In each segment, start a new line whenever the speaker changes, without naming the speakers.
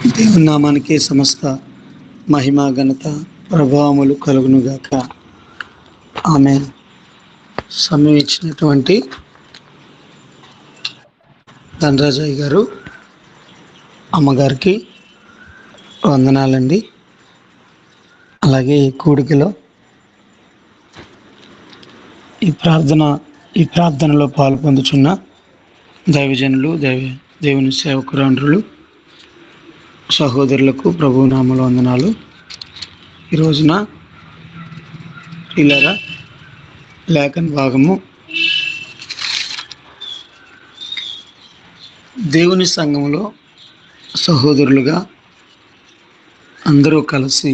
దేవుని నామానికి సమస్త మహిమ ఘనత ప్రభావములు కలుగునుగాక. ఆమె సమయం ఇచ్చినటువంటి ధనరాజయ్య గారు అమ్మగారికి వందనాలండి. అలాగే ఈ కూడికలో ఈ ప్రార్థనలో పాల్పొందుచున్న దైవజనులు దేవుని సేవకురాండ్రులు సహోదరులకు ప్రభు నామముల వందనాలు. ఈ రోజున ఇలారా లేఖన భాగము దేవుని సంఘములో సహోదరులుగా అందరూ కలిసి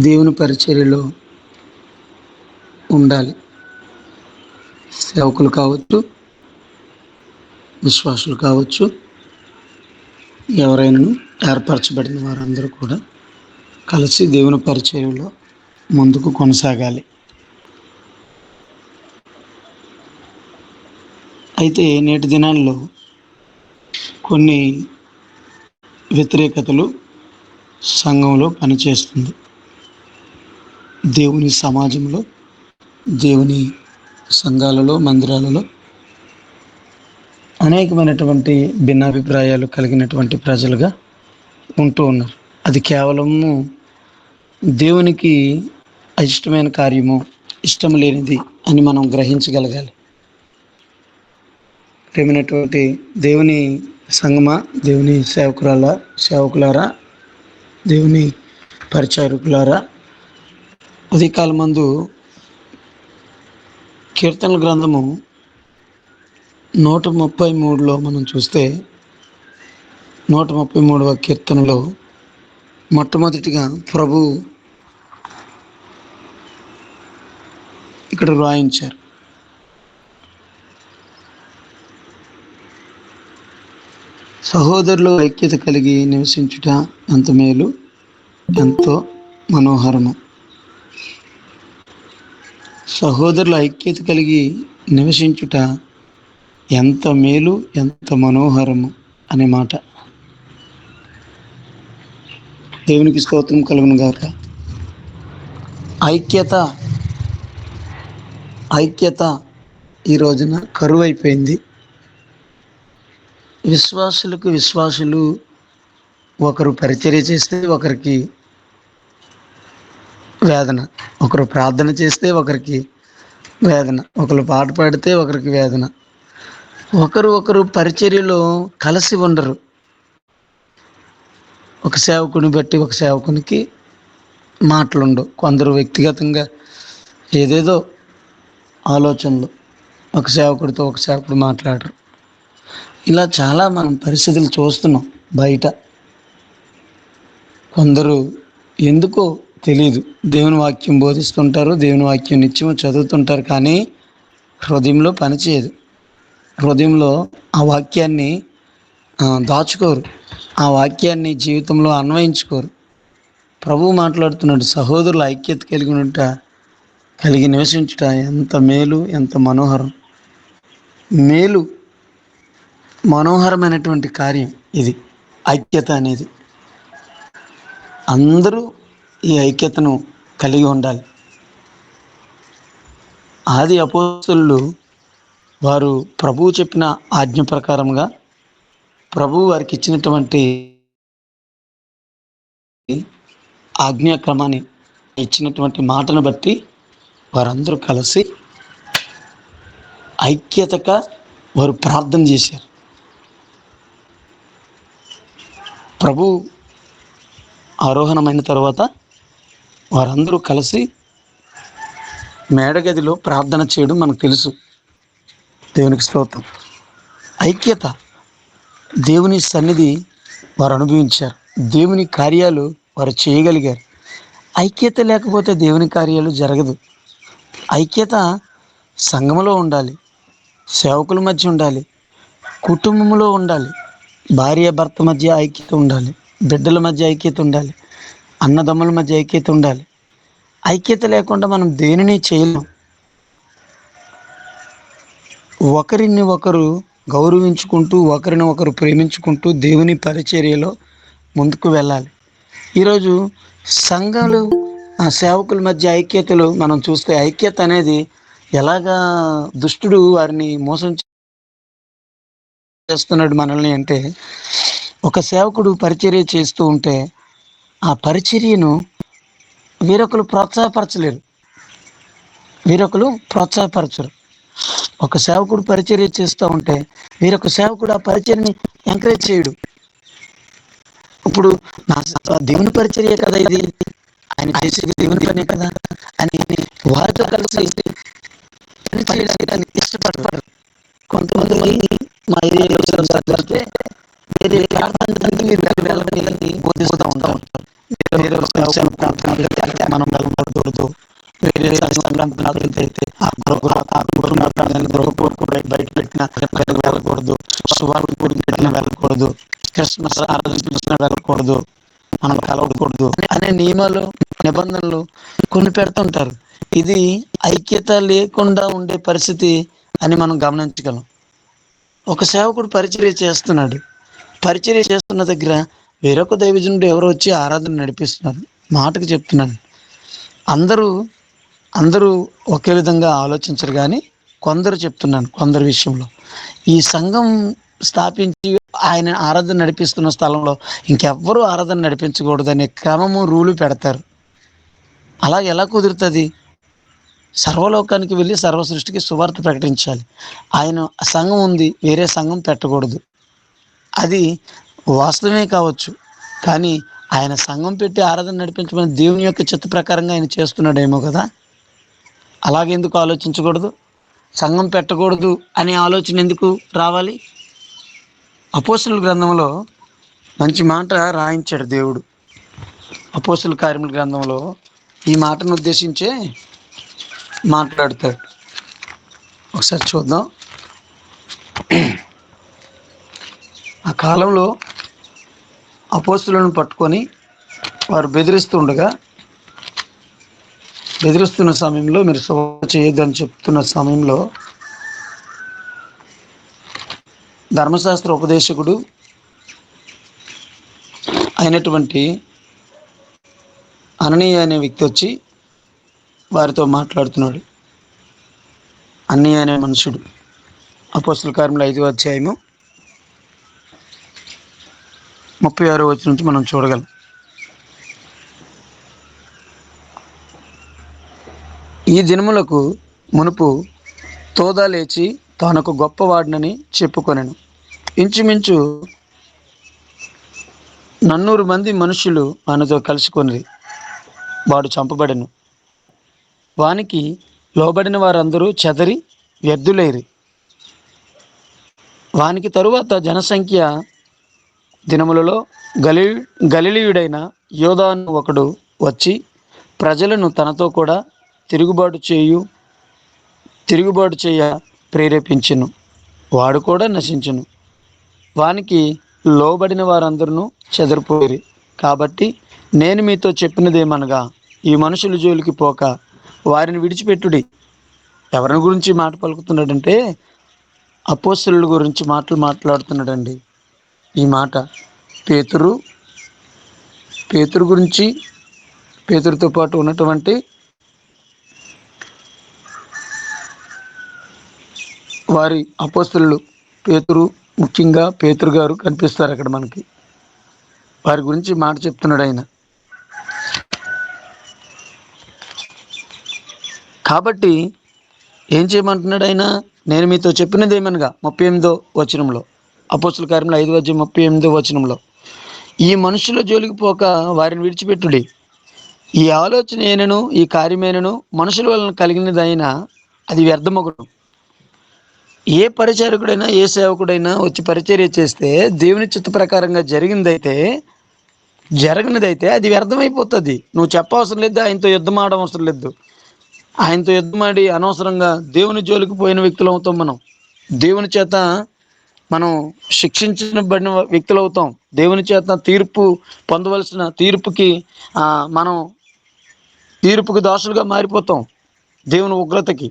దేవుని పరిచర్యలో ఉండాలి. సేవకులు కావచ్చు, విశ్వాసులు కావచ్చు, ఎవరైనా ఏర్పరచబడిన వారందరూ కూడా కలిసి దేవుని పరిచర్యలో ముందుకు కొనసాగాలి. అయితే నేటి దినాల్లో కొన్ని వ్యతిరేకతలు సంఘంలో పనిచేస్తుంది. దేవుని సమాజంలో, దేవుని సంఘాలలో, మందిరాలలో అనేకమైనటువంటి భిన్నాభిప్రాయాలు కలిగినటువంటి ప్రజలుగా ఉంటూ ఉన్నారు. అది కేవలము దేవునికి అయిష్టమైన కార్యము, ఇష్టం లేనిది అని మనం గ్రహించగలగాలి. ప్రేమైనటువంటి దేవుని సంగమా, దేవుని సేవకులారా, దేవుని పరిచారకులారా, ఉదయకాలం మందు కీర్తనల గ్రంథము 133లో మనం చూస్తే 133వ కీర్తనలో మొట్టమొదటిగా ప్రభు ఇక్కడ వ్రాయించారు. సహోదరులు ఐక్యత కలిగి నివసించుట ఎంత మేలు, ఎంతో మనోహరము. సహోదరుల ఐక్యత కలిగి నివసించుట ఎంత మేలు, ఎంత మనోహరము అనే మాట. దేవునికి స్తోత్రం కలుగును గాక. ఐక్యత ఈ రోజున కరువు అయిపోయింది. విశ్వాసులు ఒకరు పరిచర్య చేస్తే ఒకరికి వేదన, ఒకరు ప్రార్థన చేస్తే ఒకరికి వేదన, ఒకరు పాట పాడితే ఒకరికి వేదన. ఒకరు పరిచర్యలో కలిసి ఉండరు. ఒక సేవకుని బట్టి ఒక సేవకునికి మాటలుండవు. కొందరు వ్యక్తిగతంగా ఏదేదో ఆలోచనలు, ఒక సేవకుడితో ఒక సేవకుడు మాట్లాడరు. ఇలా చాలా మనం పరిస్థితులు చూస్తున్నాం బయట. కొందరు ఎందుకో తెలియదు దేవుని వాక్యం బోధిస్తుంటారు, దేవుని వాక్యం నిత్యము చదువుతుంటారు, కానీ హృదయంలో పనిచేయదు. హృదయంలో ఆ వాక్యాన్ని దాచుకోరు, ఆ వాక్యాన్ని జీవితంలో అన్వయించుకోరు. ప్రభువు మాట్లాడుతున్నాడు, సహోదరుల ఐక్యత కలిగి నివసించుట ఎంత మేలు, ఎంత మనోహరం. మేలు, మనోహరమైనటువంటి కార్యం ఇది ఐక్యత అనేది. అందరూ ఈ ఐక్యతను కలిగి ఉండాలి. ఆది అపోస్తలులు వారు ప్రభువు చెప్పిన ఆజ్ఞ ప్రకారంగా, ప్రభువు వారికి ఇచ్చినటువంటి ఆజ్ఞాక్రమాన్ని, ఇచ్చినటువంటి మాటను బట్టి వారందరూ కలిసి ఐక్యతగా వారు ప్రార్థన చేశారు. ప్రభు ఆరోహణమైన తర్వాత వారందరూ కలిసి మేడగదిలో ప్రార్థన చేయడం మనకు తెలుసు. దేవునికి స్తోత్రం. ఐక్యత, దేవుని సన్నిధి వారు అనుభవించారు, దేవుని కార్యాలు వారు చేయగలిగారు. ఐక్యత లేకపోతే దేవుని కార్యాలు జరగదు. ఐక్యత సంఘములో ఉండాలి, సేవకుల మధ్య ఉండాలి, కుటుంబంలో ఉండాలి, భార్య భర్త మధ్య ఐక్యత ఉండాలి, బిడ్డల మధ్య ఐక్యత ఉండాలి, అన్నదమ్ముల మధ్య ఐక్యత ఉండాలి. ఐక్యత లేకుండా మనం దేనిని చేయలేం. ఒకరిని ఒకరు గౌరవించుకుంటూ ఒకరిని ఒకరు ప్రేమించుకుంటూ దేవుని పరిచర్యలో ముందుకు వెళ్ళాలి. ఈరోజు సంఘాలు సేవకుల మధ్య ఐక్యతలు మనం చూస్తే ఐక్యత అనేది ఎలాగా దుష్టుడు వారిని మోసం చేస్తున్నాడు మనల్ని అంటే, ఒక సేవకుడు పరిచర్య చేస్తూ ఉంటే ఆ పరిచర్యను వేరొకరు ప్రోత్సాహపరచలేరు, వేరొకరు ప్రోత్సాహపరచరు. ఒక సేవకుడు పరిచర్య చేస్తూ ఉంటే వేరొక సేవకుడు ఆ పరిచర్ని ఎంకరేజ్ చేయడు. ఇప్పుడు నా దేవుని పరిచర్య కదా ఇది, ఆయన చేసేది దేవుని పనే కదా అని వారితో కలిసి పని చేయడానికి ఇష్టపడతారు. కొంతమంది మా ఏరియాలో జరిగితే వేరే ప్రాంతానికి మీరు వెళ్ళని బోధిస్తూ ఉంటారు. వేరే మనం వెళ్ళకూడదు, వేరే సంక్రాంతి అయితే ఆ గృహ బయట పెట్టిన వెళ్ళకూడదు, సువార్త గుడికి పెట్టిన వెళ్ళకూడదు, క్రిస్మస్ ఆరాధించిన వెళ్ళకూడదు, మనం కలవకూడదు అనే నియమాలు నిబంధనలు కొన్ని పెడుతుంటారు. ఇది ఐక్యత లేకుండా ఉండే పరిస్థితి అని మనం గమనించగలం. ఒక సేవకుడు పరిచర్య చేస్తున్నాడు, పరిచర్య చేస్తున్న దగ్గర వేరొక దైవజనుడు ఎవరో వచ్చి ఆరాధన నడిపిస్తున్నారు. మాటకు చెప్తున్నాను, అందరూ ఒకే విధంగా ఆలోచించరు, కానీ కొందరు చెప్తున్నాను, కొందరు విషయంలో ఈ సంఘం స్థాపించి ఆయన ఆరాధన నడిపిస్తున్న స్థలంలో ఇంకెవ్వరూ ఆరాధన నడిపించకూడదనే క్రమము రూలు పెడతారు. అలా ఎలా కుదురుతుంది? సర్వలోకానికి వెళ్ళి సర్వ సృష్టికి సువార్త ప్రకటించాలి. ఆయన సంఘం ఉంది, వేరే సంఘం పెట్టకూడదు. అది వాస్తవమే కావచ్చు, కానీ ఆయన సంఘం పెట్టి ఆరాధన నడిపించమని దేవుని యొక్క చిత్త ప్రకారంగా ఆయన చేస్తున్నాడేమో కదా. అలాగెందుకు ఆలోచించకూడదు? సంఘం పెట్టకూడదు అనే ఆలోచన ఎందుకు రావాలి? అపోస్తలుల గ్రంథంలో మంచి మాట రాయించాడు దేవుడు. అపోస్తలుల కార్యముల గ్రంథంలో ఈ మాటను ఉద్దేశించే మాట్లాడతాడు. ఒకసారి చూద్దాం. ఆ కాలంలో అపోస్తలులను పట్టుకొని వారు బెదిరిస్తున్న సమయంలో, మీరు సువార్త చేయొద్దని చెప్తున్న సమయంలో ధర్మశాస్త్ర ఉపదేశకుడు అయినటువంటి అననీయ అనే వ్యక్తి వచ్చి వారితో మాట్లాడుతున్నాడు. అననీయ అనే మనుషుడు అపోస్తలుల కార్యములు 5వ అధ్యాయము 36వ వచనం నుంచి మనం చూడగలం. ఈ దినములకు మునుపు తోదా లేచి తానొక గొప్పవాడినని చెప్పుకొనెను. ఇంచుమించు 400 మంది మనుషులు ఆయనతో కలుసుకొని వాడు చంపబడెను. వానికి లోబడిన వారందరూ చెదరి వ్యర్థులైరి. వానికి తరువాత జనసంఖ్య దినములలో గలిలీయుడైన యోధాను ఒకడు వచ్చి ప్రజలను తనతో కూడా తిరుగుబాటు చేయ ప్రేరేపించెను. వాడు కూడా నశించెను. వానికి లోబడిన వారందరూ చెదరిపోయిరి. కాబట్టి నేను మీతో చెప్పినదేమనగా, ఈ మనుషుల జోలికి పోక వారిని విడిచిపెట్టుడి. ఎవరిని గురించి మాట పలుకుతున్నాడంటే అపోస్తలుల గురించి మాట్లాడుతున్నాడండి. ఈ మాట పేతురు గురించి, పేతురుతో పాటు ఉన్నటువంటి వారి అపోస్తలులు, ముఖ్యంగా పేతురు గారు కనిపిస్తారు అక్కడ మనకి. వారి గురించి మాట చెప్తున్నాడు ఆయన. కాబట్టి ఏం చేయమంటున్నాడు ఆయన? నేను మీతో చెప్పినది ఏమనగా 38వ వచనంలో, అపోస్తలుల కార్యములు 5వ అధ్యాయం 38వ వచనంలో, ఈ మనుషుల జోలికి పోక వారిని విడిచిపెట్టుడి. ఈ ఆలోచన అయినను ఈ కార్యమైనను మనుషుల వలన కలిగినదైనా అది వ్యర్థమగును. ఏ పరిచారకుడైనా ఏ సేవకుడైనా వచ్చి పరిచర్య చేస్తే దేవుని చిత్త ప్రకారంగా జరగనిదైతే అది వ్యర్థమైపోతుంది. నువ్వు చెప్పవసరం లేదు, ఆయనతో యుద్ధం ఆడడం అవసరం లేదు. ఆయనతో యుద్ధమాడి అనవసరంగా దేవుని జోలికి పోయిన వ్యక్తులు అవుతాం. దేవుని చేత మనం శిక్షించబడిన వ్యక్తులు అవుతాం. దేవుని చేత తీర్పు పొందవలసిన మనం తీర్పుకి దాసులుగా మారిపోతాం, దేవుని ఉగ్రతకి.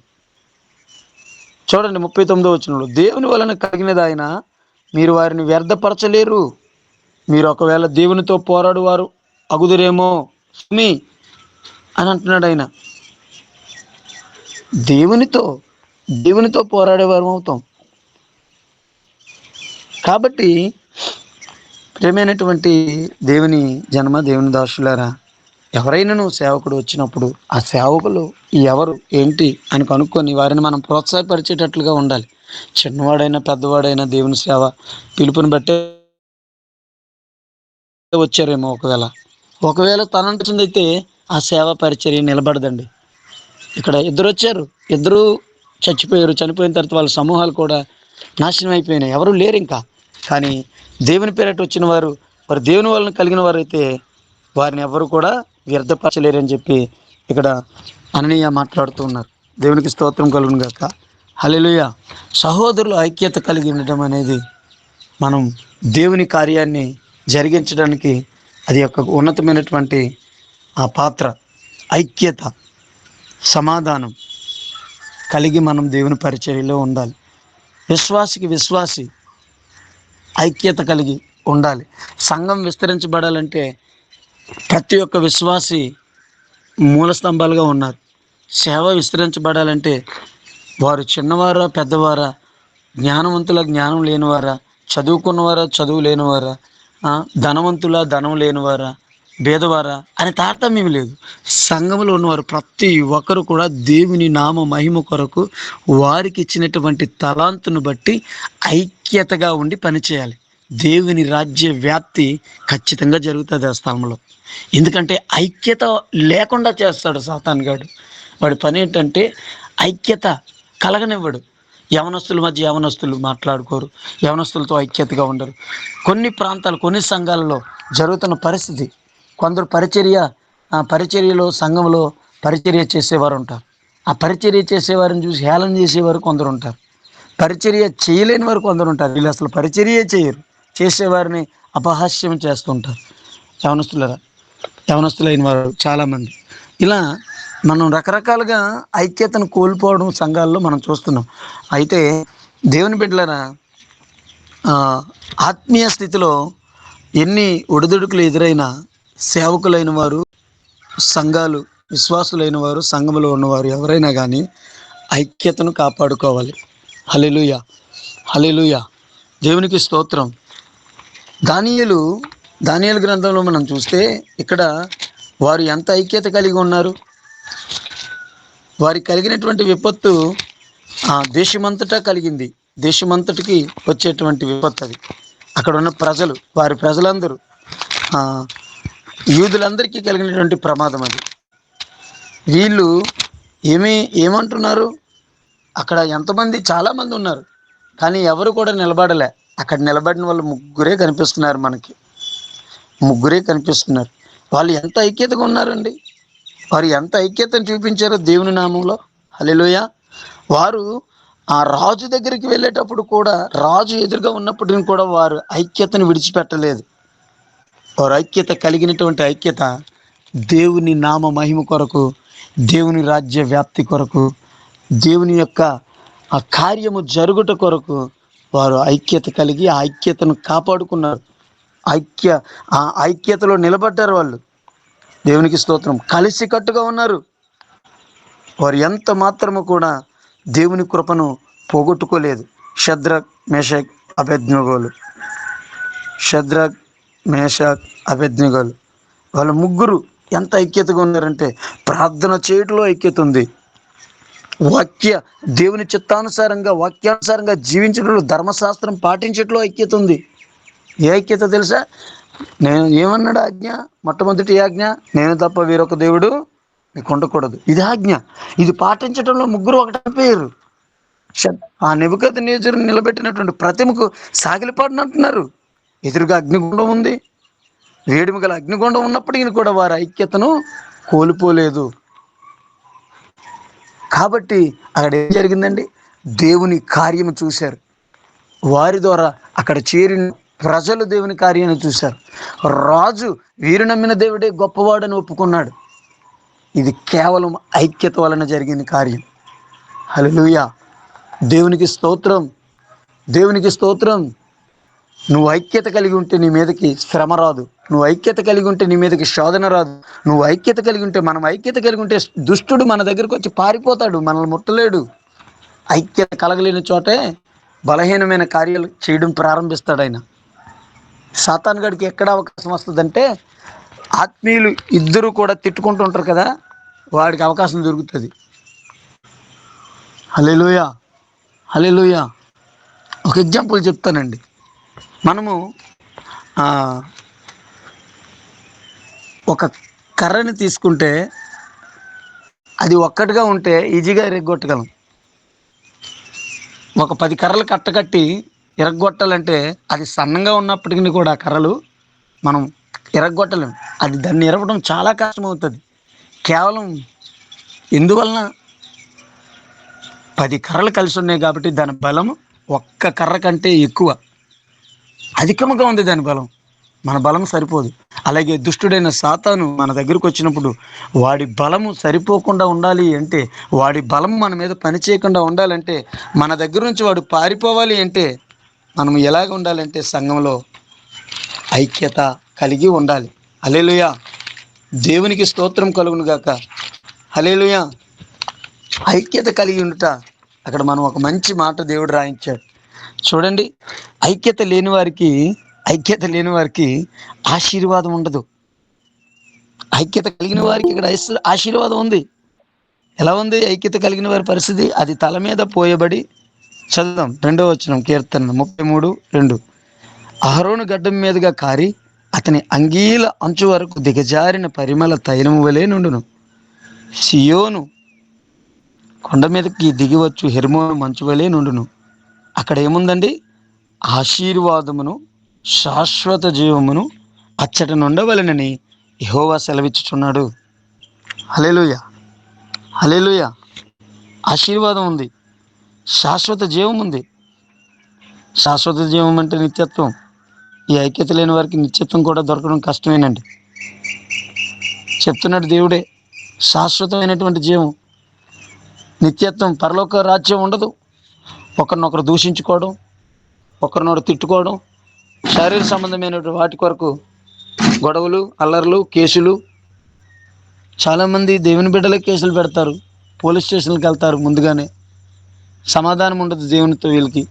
చూడండి 39వ వచనంలో, దేవుని వలన కలిగినది ఆయన, మీరు వారిని వ్యర్థపరచలేరు. మీరు ఒకవేళ దేవునితో పోరాడువారు అగుదురేమో సుమి అని అంటున్నాడు ఆయన. దేవునితో దేవునితో పోరాడేవారు అవుతాం. కాబట్టి ప్రేమైనటువంటి దేవుని జన్మ, దేవుని దాసులారా, ఎవరైనాను సేవకుడు వచ్చినప్పుడు ఆ సేవకులు ఎవరు ఏంటి అని కనుక్కొని వారిని మనం ప్రోత్సాహపరిచేటట్లుగా ఉండాలి. చిన్నవాడైనా పెద్దవాడైనా దేవుని సేవ పిలుపుని బట్టే వచ్చారేమో. ఒకవేళ తనంటుందైతే ఆ సేవ పరిచర్య నిలబడదండి. ఇక్కడ ఇద్దరు వచ్చారు, ఇద్దరు చచ్చిపోయారు. చనిపోయిన తర్వాత వాళ్ళ సమూహాలు కూడా నాశనం అయిపోయినాయి, ఎవరు లేరు ఇంకా. కానీ దేవుని పేరట వచ్చిన వారు దేవుని వలన కలిగిన వారైతే వారిని ఎవరు కూడా వ్యర్థపరచలేరని చెప్పి ఇక్కడ అననీయ మాట్లాడుతూ ఉన్నారు. దేవునికి స్తోత్రం కలుగును గాక. హల్లెలూయా. సహోదరులు ఐక్యత కలిగి ఉండటం అనేది మనం దేవుని కార్యాన్ని జరిగించడానికి అది ఒక ఉన్నతమైనటువంటి ఆ పాత్ర. ఐక్యత, సమాధానం కలిగి మనం దేవుని పరిచర్యలో ఉండాలి. విశ్వాసికి విశ్వాసి ఐక్యత కలిగి ఉండాలి. సంఘం విస్తరించబడాలంటే ప్రతి ఒక్క విశ్వాసి మూల స్తంభాలుగా ఉన్నారు. సేవ విస్తరించబడాలంటే వారు చిన్నవారా పెద్దవారా, జ్ఞానవంతుల జ్ఞానం లేనివారా, చదువుకున్నవారా చదువు లేనివారా, ధనవంతుల ధనం లేనివారా, భేదవారా అని తారతమ్యం లేదు. సంఘంలో ఉన్నవారు ప్రతి ఒక్కరు కూడా దేవుని నామ మహిమ కొరకు వారికి ఇచ్చినటువంటి తలాంతును బట్టి ఐక్యతగా ఉండి పనిచేయాలి. దేవుని రాజ్య వ్యాప్తి ఖచ్చితంగా జరుగుతుంది ఆ స్థలంలో. ఎందుకంటే ఐక్యత లేకుండా చేస్తాడు సాతానుగాడు. వాడి పని ఏంటంటే ఐక్యత కలగనివ్వడు. యవనస్తుల మధ్య యవనస్తులు మాట్లాడుకోరు, యవనస్తులతో ఐక్యతగా ఉండరు. కొన్ని ప్రాంతాలు, కొన్ని సంఘాలలో జరుగుతున్న పరిస్థితి, కొందరు పరిచర్యలో సంఘంలో పరిచర్య చేసేవారు ఉంటారు. ఆ పరిచర్య చేసేవారిని చూసి హేళన చేసేవారు కొందరు ఉంటారు. పరిచర్య చేయలేని వారు కొందరు ఉంటారు. వీళ్ళు అసలు పరిచర్యే చేయరు, చేసేవారిని అపహాస్యం చేస్తుంటారు. యవనస్తులైన వారు చాలామంది. ఇలా మనం రకరకాలుగా ఐక్యతను కోల్పోవడం సంఘాల్లో మనం చూస్తున్నాం. అయితే దేవుని బిడ్డలారా, ఆత్మీయ స్థితిలో ఎన్ని ఒడిదుడుకులు ఎదురైనా సేవకులైన వారు, సంఘాలు, విశ్వాసులైన వారు, సంఘంలో ఉన్నవారు ఎవరైనా కానీ ఐక్యతను కాపాడుకోవాలి. హల్లెలూయా, హల్లెలూయా. దేవునికి స్తోత్రం. దానియేలు గ్రంథంలో మనం చూస్తే ఇక్కడ వారు ఎంత ఐక్యత కలిగి ఉన్నారు. వారికి కలిగినటువంటి విపత్తు దేశమంతటా కలిగింది. దేశమంతటికి వచ్చేటువంటి విపత్తు అది. అక్కడ ఉన్న ప్రజలు, వారి ప్రజలందరూ, యూదులందరికీ కలిగినటువంటి ప్రమాదం అది. వీళ్ళు ఏమంటున్నారు, అక్కడ ఎంతమంది, చాలామంది ఉన్నారు కానీ ఎవరు కూడా నిలబడలే. అక్కడ నిలబడిన వాళ్ళు ముగ్గురే కనిపిస్తున్నారు మనకి, ముగ్గురే కనిపిస్తున్నారు. వాళ్ళు ఎంత ఐక్యతగా ఉన్నారండి. వారు ఎంత ఐక్యతను చూపించారో దేవుని నామంలో. హల్లెలూయా. వారు ఆ రాజు దగ్గరికి వెళ్ళేటప్పుడు కూడా, రాజు ఎదురుగా ఉన్నప్పటికీ కూడా వారు ఐక్యతను విడిచిపెట్టలేదు. వారు ఐక్యత కలిగినటువంటి ఐక్యత దేవుని నామ మహిమ కొరకు, దేవుని రాజ్య వ్యాప్తి కొరకు, దేవుని యొక్క ఆ కార్యము జరుగుట కొరకు వారు ఐక్యత కలిగి ఆ ఐక్యతను కాపాడుకున్నారు. ఆ ఐక్యతలో నిలబడ్డారు వాళ్ళు. దేవునికి స్తోత్రం. కలిసికట్టుగా ఉన్నారు. వారు ఎంత మాత్రము కూడా దేవుని కృపను పోగొట్టుకోలేదు. షద్రక్, మేషక్, అబేద్నెగోలు వాళ్ళ ముగ్గురు ఎంత ఐక్యతగా ఉన్నారంటే, ప్రార్థన చేయటంలో ఐక్యత ఉంది, దేవుని చిత్తానుసారంగా వాక్యానుసారంగా జీవించడంలో, ధర్మశాస్త్రం పాటించడంలో ఐక్యత ఉంది. ఏ ఐక్యత తెలుసా? నేను ఏమన్నాడు ఆజ్ఞ? మొట్టమొదటి ఆజ్ఞ, నేను తప్ప వేరొక దేవుడు నీకు ఉండకూడదు. ఇది ఆజ్ఞ. ఇది పాటించడంలో ముగ్గురు ఒకటైపోయారు. ఆ నెబుకద్నెజరు నిలబెట్టినటువంటి ప్రతిమకు సాగిలిపాడినంటున్నారు. ఎదురుగా అగ్నిగుండం ఉంది, వేడిమి గల అగ్నిగుండం ఉన్నప్పటికీ కూడా వారి ఐక్యతను కోల్పోలేదు. కాబట్టి అక్కడ ఏం జరిగిందండి? దేవుని కార్యము చూశారు. వారి ద్వారా అక్కడ చేరిన ప్రజలు దేవుని కార్యాన్ని చూశారు. రాజు వీరు నమ్మిన దేవుడే గొప్పవాడని ఒప్పుకున్నాడు. ఇది కేవలం ఐక్యత వలన జరిగిన కార్యం. హల్లెలూయా, దేవునికి స్తోత్రం, దేవునికి స్తోత్రం. నువ్వు ఐక్యత కలిగి ఉంటే నీ మీదకి శ్రమ రాదు. నువ్వు ఐక్యత కలిగి ఉంటే నీ మీదకి శోధన రాదు. నువ్వు ఐక్యత కలిగి ఉంటే, మనం ఐక్యత కలిగి ఉంటే దుష్టుడు మన దగ్గరకు వచ్చి పారిపోతాడు, మనల్ని ముట్టలేడు. ఐక్యత కలగలేని చోటే బలహీనమైన కార్యాలు చేయడం ప్రారంభిస్తాడు ఆయన. సాతాను గడికి ఎక్కడ అవకాశం వస్తుందంటే, ఆత్మీయులు ఇద్దరు కూడా తిట్టుకుంటూ ఉంటారు కదా, వాడికి అవకాశం దొరుకుతుంది. హల్లెలూయా, హల్లెలూయా. ఒక ఎగ్జాంపుల్ చెప్తానండి. మనము ఒక కర్రని తీసుకుంటే అది ఒక్కటిగా ఉంటే ఈజీగా ఎరగొట్టగలం. ఒక 10 కర్రలు కట్టకట్టి ఎరగొట్టాలంటే అది సన్నంగా ఉన్నప్పటికీ కూడా కర్రలు మనం ఎరగొట్టలేం. దాన్ని ఎరగడం చాలా కష్టమవుతుంది. కేవలం ఎందువలన 10 కర్రలు కలిసి ఉన్నాయి కాబట్టి దాని బలం ఒక్క కర్ర కంటే ఎక్కువ, అధికముగా ఉంది దాని బలం. మన బలం సరిపోదు. అలాగే దుష్టుడైన సాతాను మన దగ్గరకు వచ్చినప్పుడు వాడి బలము సరిపోకుండా ఉండాలి అంటే, వాడి బలం మన మీద పనిచేయకుండా ఉండాలంటే, మన దగ్గర నుంచి వాడు పారిపోవాలి అంటే, మనం ఎలాగ ఉండాలంటే సంఘంలో ఐక్యత కలిగి ఉండాలి. హల్లెలూయా, దేవునికి స్తోత్రం కలుగును గాక. హల్లెలూయా. ఐక్యత కలిగి ఉండుట, అక్కడ మనం ఒక మంచి మాట దేవుడు రాయించాడు. చూడండి, ఐక్యత లేని వారికి ఆశీర్వాదం ఉండదు. ఐక్యత కలిగిన వారికి ఇక్కడ ఆశీర్వాదం ఉంది. ఎలా ఉంది ఐక్యత కలిగిన వారి పరిస్థితి? అది తల మీద పోయబడి, చదువుదాం 2వ వచనం, కీర్తన 33:2. అహరోను గడ్డం మీదుగా కారి అతని అంగీల అంచు వరకు దిగజారిన పరిమళ తైలము వలె నుండును. సియోను కొండ మీదకి దిగివచ్చు హెర్మోను మంచు వలె నుండును. అక్కడ ఏముందండి? ఆశీర్వాదమును శాశ్వత జీవమును అచ్చట నుండవలెనని యెహోవా సెలవిచ్చుచున్నాడు. హల్లెలూయా, హల్లెలూయా. ఆశీర్వాదం ఉంది, శాశ్వత జీవం ఉంది. శాశ్వత జీవం అంటే నిత్యత్వం. ఈ ఐక్యత లేని వారికి నిత్యత్వం కూడా దొరకడం కష్టమేనండి. చెప్తున్నాడు దేవుడే, శాశ్వతమైనటువంటి జీవం, నిత్యత్వం, పరలోక రాజ్యం ఉండదు. ఒకరినొకరు దూషించుకోవడం, ఒకరినొకరు తిట్టుకోవడం, శారీర సంబంధమైన వాటి కొరకు గొడవలు, అల్లర్లు, కేసులు. చాలామంది దేవుని బిడ్డలే కేసులు పెడతారు, పోలీస్ స్టేషన్కి వెళ్తారు. ముందుగానే సమాధానం ఉండదు దేవునితో. వీళ్ళకి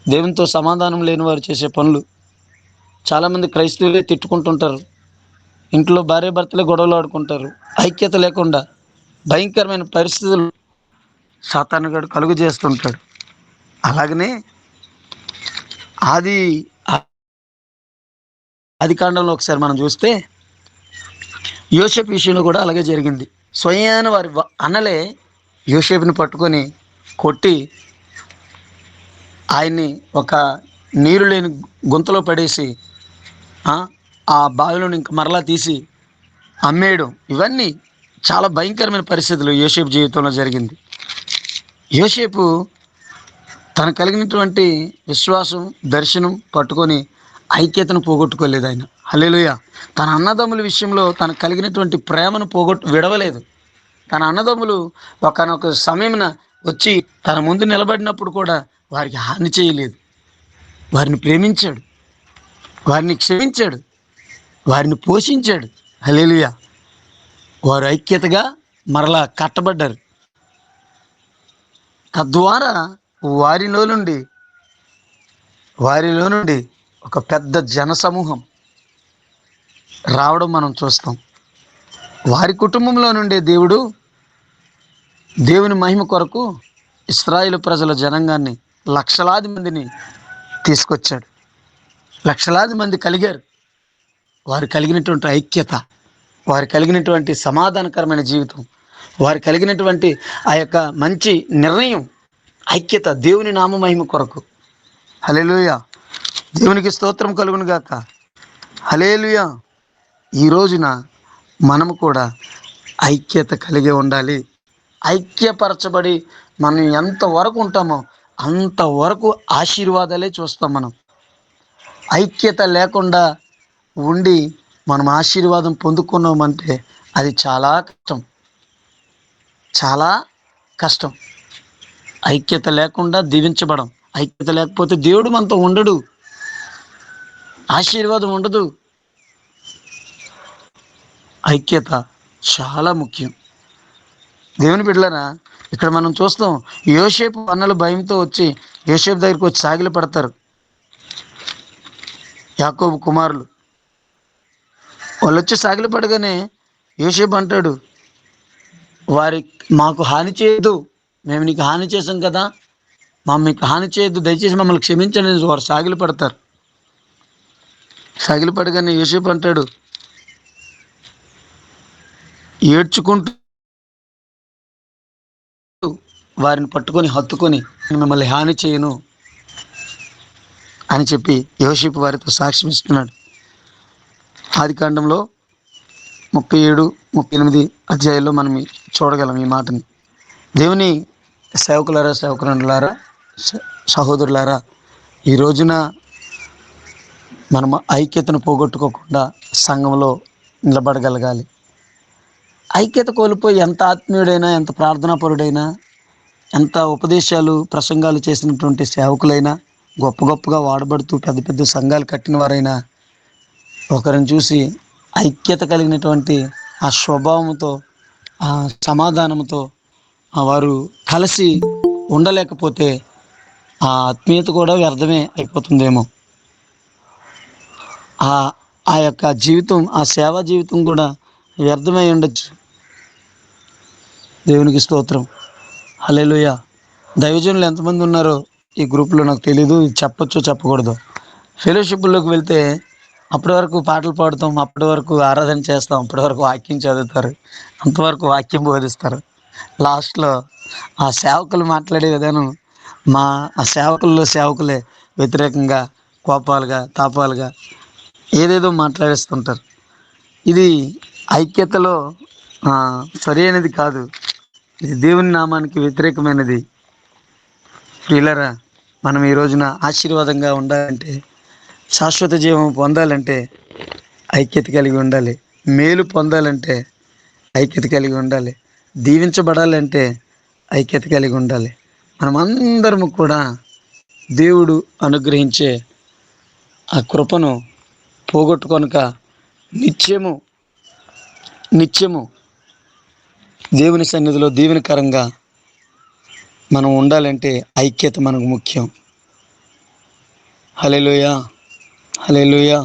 దేవునితో సమాధానం లేని వారు చేసే పనులు. చాలామంది క్రైస్తవులే తిట్టుకుంటుంటారు, ఇంట్లో భార్య భర్తలే గొడవలు ఆడుకుంటారు. ఐక్యత లేకుండా భయంకరమైన పరిస్థితులు సాతానుగాడు కలుగు చేస్తుంటాడు. అలాగనే ఆది కాండంలో ఒకసారి మనం చూస్తే యోసేపు విషయంలో కూడా అలాగే జరిగింది. స్వయాన వారి అన్నలే యోసేపుని పట్టుకొని కొట్టి ఆయన్ని ఒక నీరు లేని గుంతలో పడేసి ఆ బావిలో ఇంక మరలా తీసి అమ్మేయడం, ఇవన్నీ చాలా భయంకరమైన పరిస్థితులు యోసేపు జీవితంలో జరిగింది. యోసేపు తనకు కలిగినటువంటి విశ్వాసం, దర్శనం పట్టుకొని ఐక్యతను పోగొట్టుకోలేదు ఆయన. హల్లెలూయా. తన అన్నదమ్ముల విషయంలో తనకు కలిగినటువంటి ప్రేమను విడవలేదు. తన అన్నదమ్ములు ఒకనొక సమయమున వచ్చి తన ముందు నిలబడినప్పుడు కూడా వారికి హాని చేయలేదు. వారిని ప్రేమించాడు, వారిని క్షమించాడు, వారిని పోషించాడు. హల్లెలూయా. వారు ఐక్యతగా మరలా కట్టబడ్డారు. తద్వారా వారిలో నుండి ఒక పెద్ద జనసమూహం రావడం మనం చూస్తాం. వారి కుటుంబంలో నుండే దేవుని మహిమ కొరకు ఇశ్రాయేలు ప్రజల జనాంగాన్ని, లక్షలాది మందిని తీసుకొచ్చాడు. లక్షలాది మంది కలిగారు. వారు కలిగినటువంటి ఐక్యత, వారు కలిగినటువంటి సమాధానకరమైన జీవితం, వారు కలిగినటువంటి ఆ యొక్క మంచి నిర్ణయం, ఐక్యత దేవుని నామ మహిమ కొరకు. హల్లెలూయా. దేవునికి స్తోత్రం కలుగును గాక. హల్లెలూయా. ఈ రోజున మనము కూడా ఐక్యత కలిగి ఉండాలి. ఐక్యపరచబడి మనం ఎంతవరకు ఉంటామో అంతవరకు ఆశీర్వాదాలే చూస్తాం. మనం ఐక్యత లేకుండా ఉండి మనం ఆశీర్వాదం పొందుకున్నామంటే అది చాలా కష్టం, చాలా కష్టం. ఐక్యత లేకుండా దీవించబడం. ఐక్యత లేకపోతే దేవుడు మనతో ఉండడు, ఆశీర్వాదం ఉండదు. ఐక్యత చాలా ముఖ్యం. దేవుని బిడ్డలారా, ఇక్కడ మనం చూస్తాం, యోసేపు అన్నలు భయంతో వచ్చి యోసేపు దగ్గరికి వచ్చి సాగిలి పడతారు. యాకోబు కుమారులు వాళ్ళు వచ్చి సాగిలి పడగానే యోసేపు అంటాడు, మాకు హాని చేయొద్దు, మేము నీకు హాని చేసాం కదా, మీకు హాని చేయొద్దు, దయచేసి మమ్మల్ని క్షమించండి. వారు సాగిలి పడతారు. సాగిలి పడగానే యోసేపు అంటాడు, ఏడ్చుకుంటూ వారిని పట్టుకొని హత్తుకొని, మిమ్మల్ని హాని చేయను అని చెప్పి యోసేపు వారితో సాక్ష్యం ఇస్తున్నాడు. ఆదికాండంలో 37, 38 అధ్యాయాల్లో మనం చూడగలం ఈ మాటని. దేవుని సేవకులారా, సేవకురాండ్రులారా, సహోదరులారా, ఈ రోజున మనం ఐక్యతను పోగొట్టుకోకుండా సంఘంలో నిలబడగలగాలి. ఐక్యత కోల్పోయి ఎంత ఆత్మీయుడైనా, ఎంత ప్రార్థనాపరుడైనా, ఎంత ఉపదేశాలు ప్రసంగాలు చేసినటువంటి సేవకులైనా, గొప్పగా వాడబడుతూ పెద్ద పెద్ద సంఘాలు కట్టిన వారైనా, ఒకరిని చూసి ఐక్యత కలిగినటువంటి ఆ స్వభావంతో, ఆ సమాధానంతో వారు కలిసి ఉండలేకపోతే ఆ ఆత్మీయత కూడా వ్యర్థమే అయిపోతుందేమో. ఆ యొక్క జీవితం, ఆ సేవా జీవితం కూడా వ్యర్థమై ఉండొచ్చు. దేవునికి స్తోత్రం. హల్లెలూయా. దైవజనులు ఎంతమంది ఉన్నారో ఈ గ్రూప్లో నాకు తెలీదు, చెప్పొచ్చో చెప్పకూడదు. ఫెలోషిప్లోకి వెళ్తే అప్పటి వరకు పాటలు పాడుతాం, అప్పటి వరకు ఆరాధన చేస్తాం, అప్పటి వరకు వాక్యం చదువుతారు, అంతవరకు వాక్యం బోధిస్తారు. లాస్ట్లో ఆ సేవకులు మాట్లాడే విధానం, ఆ సేవకులే వ్యతిరేకంగా, కోపాలుగా, తాపాలుగా ఏదేదో మాట్లాడేస్తుంటారు. ఇది ఐక్యతలో సరి అయినది కాదు. ఇది దేవుని నామానికి వ్యతిరేకమైనది. ప్రియులారా, మనం ఈ రోజున ఆశీర్వాదంగా ఉండాలంటే, శాశ్వత జీవం పొందాలంటే ఐక్యత కలిగి ఉండాలి. మేలు పొందాలంటే ఐక్యత కలిగి ఉండాలి. దీవించబడాలంటే ఐక్యత కలిగి ఉండాలి. మనమందరము కూడా దేవుడు అనుగ్రహించే ఆ కృపను పోగొట్టుకొనక నిత్యము దేవుని సన్నిధిలో దీవెనకరంగా మనం ఉండాలంటే ఐక్యత మనకు ముఖ్యం. హల్లెలూయా, హల్లెలూయా.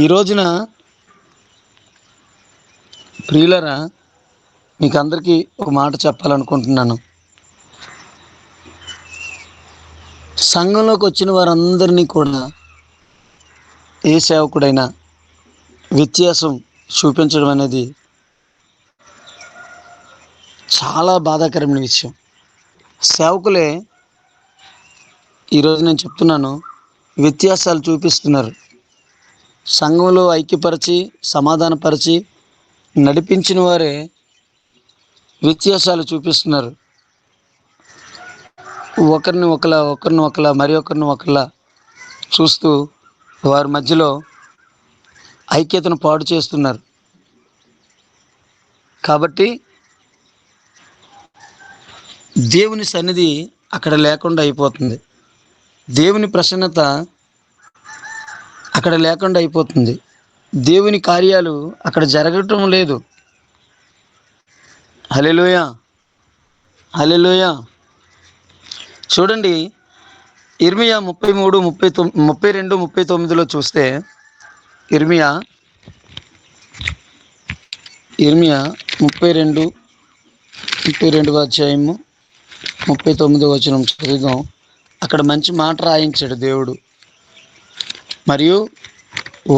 ఈ రోజున ప్రియులరా, మీకు అందరికీ ఒక మాట చెప్పాలనుకుంటున్నాను. సంఘంలోకి వచ్చిన వారందరినీ కూడా ఏ సేవకుడైనా వ్యత్యాసం చూపించడం అనేది చాలా బాధాకరమైన విషయం. సేవకులే ఈరోజు నేను చెప్తున్నాను, వ్యత్యాసాలు చూపిస్తున్నారు. సంఘంలో ఐక్యపరిచి, సమాధానపరిచి నడిపించిన వారే వ్యత్యాసాలు చూపిస్తున్నారు. ఒకరిని ఒకలా మరి ఒకరిని ఒకలా చూస్తూ వారి మధ్యలో ఐక్యతను పాడు చేస్తున్నారు. కాబట్టి దేవుని సన్నిధి అక్కడ లేకుండా అయిపోతుంది. దేవుని ప్రసన్నత అక్కడ లేకుండా అయిపోతుంది. దేవుని కార్యాలు అక్కడ జరగటం లేదు. హల్లెలూయా, హల్లెలూయా. చూడండి, ఇర్మియా 32, 39 చూస్తే, ఇర్మియా 32 అధ్యాయము 39 వచనం చదువుదాం. అక్కడ మంచి మాట రాయించాడు దేవుడు. మరియు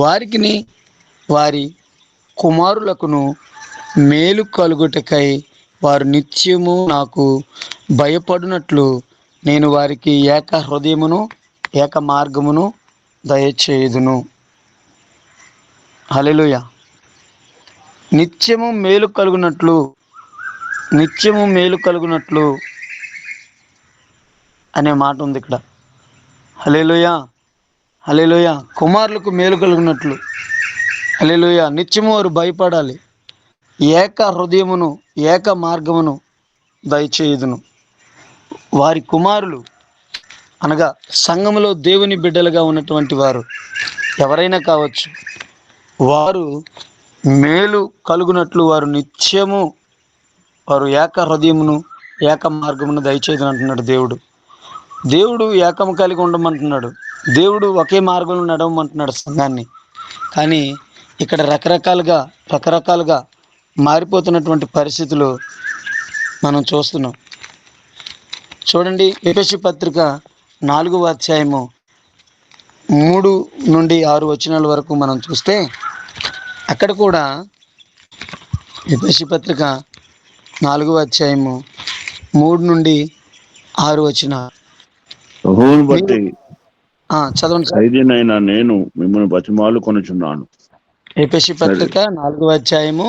వారికిని వారి కుమారులకును మేలు కలుగుటకై వారు నిత్యము నాకు భయపడినట్లు నేను వారికి ఏక హృదయమును ఏక మార్గమును దయచేయుదును. హల్లెలూయా. నిత్యము మేలు కలుగునట్లు అనే మాట ఉంది ఇక్కడ. హల్లెలూయా, హల్లెలూయా. కుమారులకు మేలు కలుగునట్లు, హల్లెలూయా. నిత్యము వారు భయపడాలి. ఏక హృదయమును ఏక మార్గమును దయచేయుదును. వారి కుమారులు అనగా సంఘములో దేవుని బిడ్డలుగా ఉన్నటువంటి వారు ఎవరైనా కావచ్చు, వారు మేలు కలుగునట్లు వారు నిత్యము వారు ఏక హృదయమును ఏక మార్గమును దయచేయదని అంటున్నాడు దేవుడు. దేవుడు ఏకము కలిగి ఉండమంటున్నాడు. దేవుడు ఒకే మార్గంలో నడవమంటున్నాడు సంఘాన్ని. కానీ ఇక్కడ రకరకాలుగా మారిపోతున్నటువంటి పరిస్థితులు మనం చూస్తున్నాం. చూడండి, ఎఫెసీ పత్రిక 4వ అధ్యాయము 3 నుండి 6 వచనాల వరకు మనం చూస్తే అక్కడ కూడా ఎఫెసీ పత్రిక 4వ అధ్యాయము 3 నుండి 6 వచనాలు
బట్టి
చదవండి.
ఖైదీనైన నేను మిమ్మల్ని బతిమాలు కొనుచున్నాను.
ఎఫెసీ పత్రిక 4వ అధ్యాయము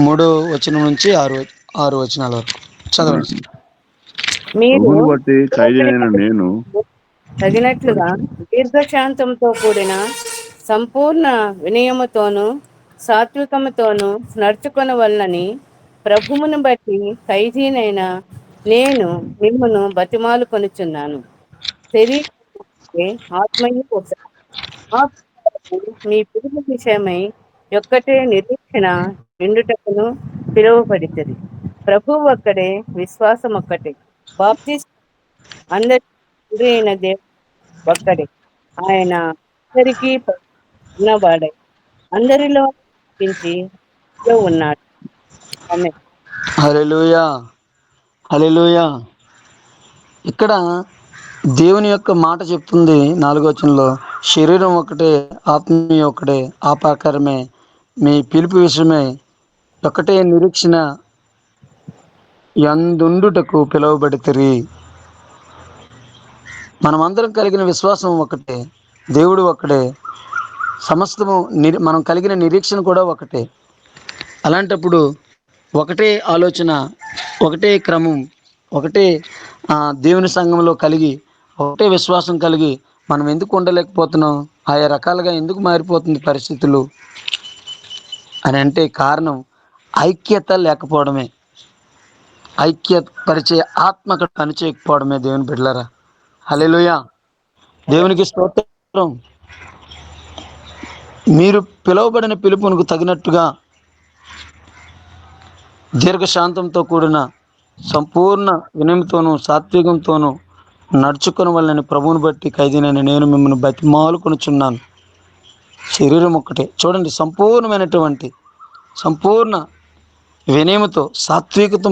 3వ వచనం నుంచి 6 వచనాల వరకు చదవండి.
మీరు
బట్టి ఖైదీనైన నేను
తగినట్లుగా దీర్ఘశాంతంతో కూడిన సంపూర్ణ వినయముతోను సాత్వికముతోను నడుచుకొనవలనని ప్రభువును బట్టి ఖైదీనైన నేను మిమ్మును బతిమాలు కొనుచున్నాను. శరీరం ఆత్మయు మీ పిలుపు విషయమై ఒక్కటే నిరీక్షణ నిండుటకును పిలువబడితది. ప్రభువు ఒక్కడే, విశ్వాసం ఒక్కటే, బాప్తిస్మం అందరి అయిన దేవుడు ఒక్కడే. ఆయన అందరికీ ఉన్నవాడై అందరిలో ఉన్నాడు.
హల్లెలూయా, హల్లెలూయా. ఇక్కడ దేవుని యొక్క మాట చెప్తుంది 4వ వచనంలో, శరీరం ఒకటే, ఆత్మ ఒకటే, ఆ ప్రకారమే మీ పిలుపు విషయమై ఒకటే నిరీక్షణ యందుండుటకు పిలువబడితిరి. మనమందరం కలిగిన విశ్వాసం ఒకటే, దేవుడు ఒకటే, సమస్తము మనం కలిగిన నిరీక్షణ కూడా ఒకటే. అలాంటప్పుడు ఒకటే ఆలోచన, ఒకటే క్రమం, ఒకటే దేవుని సంఘంలో కలిగి ఒకటే విశ్వాసం కలిగి మనం ఎందుకు ఉండలేకపోతున్నాం? ఆయా రకాలుగా ఎందుకు మారిపోతుంది పరిస్థితులు అని అంటే కారణం ఐక్యత లేకపోవడమే. ఐక్యత పరిచే ఆత్మ అక్కడ పనిచేయకపోవడమే దేవుని బిడ్డలారా. హల్లెలూయా, దేవునికి స్తోత్రం. మీరు పిలువబడిన పిలుపునకు తగినట్టుగా దీర్ఘశాంతంతో కూడిన సంపూర్ణ వినయంతోనూ సాత్వికంతోనూ నడుచుకుని వాళ్ళని ప్రభువుని బట్టి ఖైదీనైన నేను మిమ్మల్ని బతిమాలు కొనుచున్నాను. శరీరం ఒక్కటే. చూడండి, సంపూర్ణ వినయముతో సాత్వికతో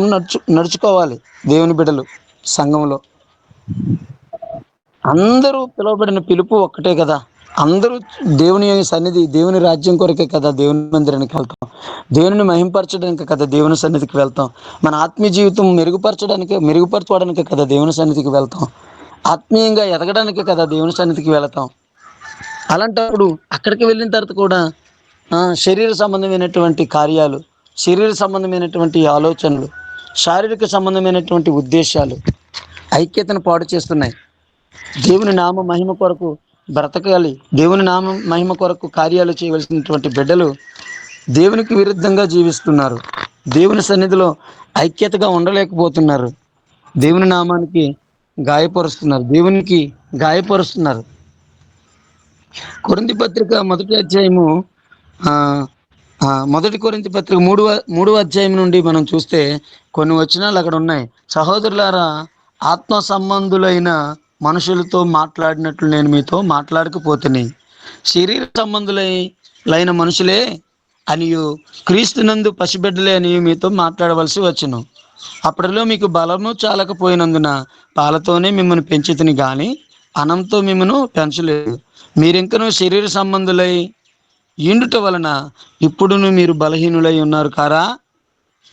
నడుచుకోవాలి దేవుని బిడ్డలు సంఘంలో. అందరూ పిలువబడిన పిలుపు ఒక్కటే కదా. అందరూ దేవుని సన్నిధి, దేవుని రాజ్యం కొరకే కదా దేవుని మందిరానికి వెళ్తాం. దేవుని మహింపరచడానికి కదా దేవుని సన్నిధికి వెళ్తాం. మన ఆత్మీయ జీవితం మెరుగుపరచుకోవడానికే కదా దేవుని సన్నిధికి వెళ్తాం. ఆత్మీయంగా ఎదగడానికే కదా దేవుని సన్నిధికి వెళతాం. అలాంటప్పుడు అక్కడికి వెళ్ళిన తర్వాత కూడా శరీర సంబంధమైనటువంటి కార్యాలు, శరీర సంబంధమైనటువంటి ఆలోచనలు, శారీరక సంబంధమైనటువంటి ఉద్దేశాలు ఐక్యతను పాడు చేస్తున్నాయి. దేవుని నామ మహిమ కొరకు బ్రతకాలి, దేవుని నామ మహిమ కొరకు కార్యాలు చేయవలసినటువంటి బిడ్డలు దేవునికి విరుద్ధంగా జీవిస్తున్నారు. దేవుని సన్నిధిలో ఐక్యతగా ఉండలేకపోతున్నారు. దేవుని నామానికి గాయపరుస్తున్నారు, దేవునికి గాయపరుస్తున్నారు. కొరింథీ పత్రిక 1వ అధ్యాయము 1 కొరింథీ పత్రిక 3వ అధ్యాయం నుండి మనం చూస్తే కొన్ని వచనాలు అక్కడ ఉన్నాయి. సహోదరులారా, ఆత్మ సంబంధులైన మనుషులతో మాట్లాడినట్లు నేను మీతో మాట్లాడకపోతేనే, శరీర సంబంధులైన మనుషులే అనియు క్రీస్తునందు పసిబిడ్డలే అని మీతో మాట్లాడవలసి వచ్చును. అప్పటిలో మీకు బలము చాలకపోయినందున పాలతోనే మిమ్మల్ని పెంచితిని గాని అన్నంతో మిమ్మను పెంచలేదు. మీరింకనూ శరీర సంబంధులై ఇండుట వలన ఇప్పుడును మీరు బలహీనులై ఉన్నారు కారా.